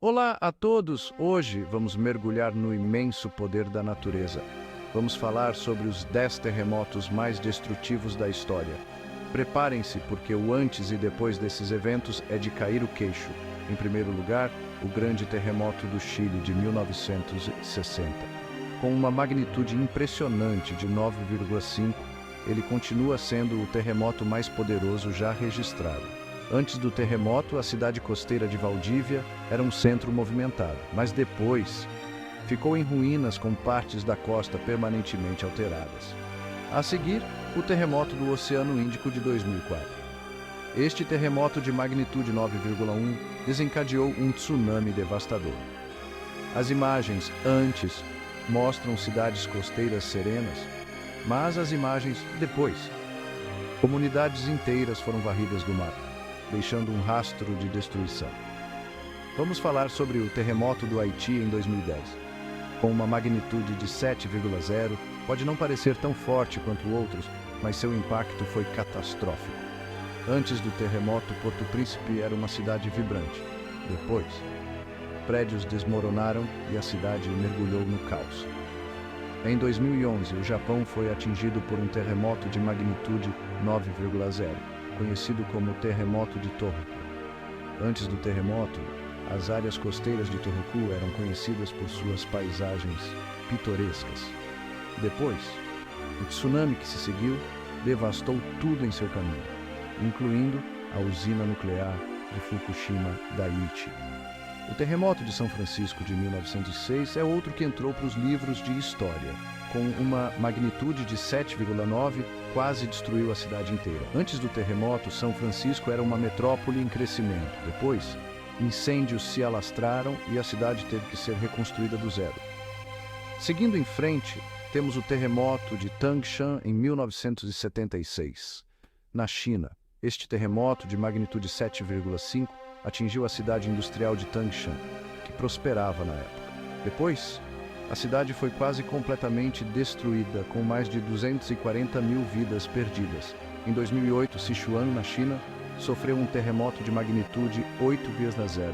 Olá a todos! Hoje vamos mergulhar no imenso poder da natureza. Vamos falar sobre os 10 terremotos mais destrutivos da história. Preparem-se, porque o antes e depois desses eventos é de cair o queixo. Em primeiro lugar, o grande terremoto do Chile de 1960. Com uma magnitude impressionante de 9,5, ele continua sendo o terremoto mais poderoso já registrado. Antes do terremoto, a cidade costeira de Valdívia era um centro movimentado, mas depois ficou em ruínas com partes da costa permanentemente alteradas. A seguir, o terremoto do Oceano Índico de 2004. Este terremoto de magnitude 9,1 desencadeou um tsunami devastador. As imagens antes mostram cidades costeiras serenas, mas as imagens depois. Comunidades inteiras foram varridas do mar, deixando um rastro de destruição. Vamos falar sobre o terremoto do Haiti em 2010. Com uma magnitude de 7,0, pode não parecer tão forte quanto outros, mas seu impacto foi catastrófico. Antes do terremoto, Porto Príncipe era uma cidade vibrante. Depois, prédios desmoronaram e a cidade mergulhou no caos. Em 2011, o Japão foi atingido por um terremoto de magnitude 9,0, conhecido como Terremoto de Tohoku. Antes do terremoto, as áreas costeiras de Tohoku eram conhecidas por suas paisagens pitorescas. Depois, o tsunami que se seguiu devastou tudo em seu caminho, incluindo a usina nuclear de Fukushima Daiichi. O terremoto de São Francisco de 1906 é outro que entrou para os livros de história. Com uma magnitude de 7,9, quase destruiu a cidade inteira. Antes do terremoto, São Francisco era uma metrópole em crescimento. Depois, incêndios se alastraram e a cidade teve que ser reconstruída do zero. Seguindo em frente, temos o terremoto de Tangshan em 1976. Na China, este terremoto de magnitude 7,5 atingiu a cidade industrial de Tangshan, que prosperava na época. Depois, a cidade foi quase completamente destruída, com mais de 240 mil vidas perdidas. Em 2008, Sichuan, na China, sofreu um terremoto de magnitude 8,0.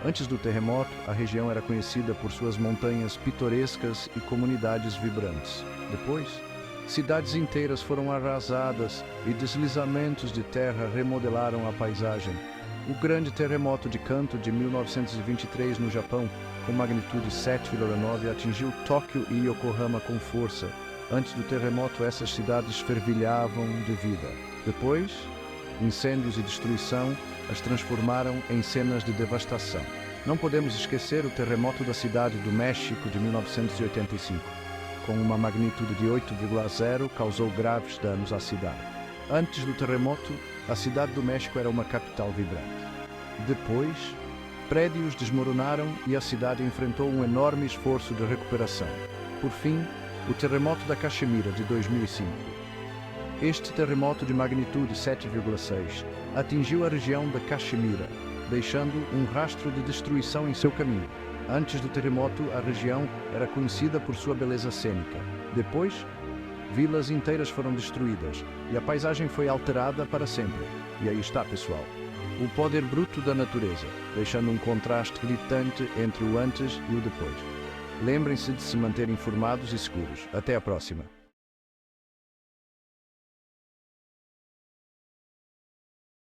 Antes do terremoto, a região era conhecida por suas montanhas pitorescas e comunidades vibrantes. Depois, cidades inteiras foram arrasadas e deslizamentos de terra remodelaram a paisagem. O grande terremoto de Kanto de 1923 no Japão, com magnitude 7,9, atingiu Tóquio e Yokohama com força. Antes do terremoto, essas cidades fervilhavam de vida. Depois, incêndios e destruição as transformaram em cenas de devastação. Não podemos esquecer o terremoto da cidade do México de 1985. Com uma magnitude de 8,0, causou graves danos à cidade. Antes do terremoto, a cidade do México era uma capital vibrante. Depois, prédios desmoronaram e a cidade enfrentou um enorme esforço de recuperação. Por fim, o terremoto da Caxemira de 2005. Este terremoto de magnitude 7,6 atingiu a região da Caxemira, deixando um rastro de destruição em seu caminho. Antes do terremoto, a região era conhecida por sua beleza cênica. Depois, vilas inteiras foram destruídas e a paisagem foi alterada para sempre. E aí está, pessoal, o poder bruto da natureza, deixando um contraste gritante entre o antes e o depois. Lembrem-se de se manter informados e seguros. Até a próxima!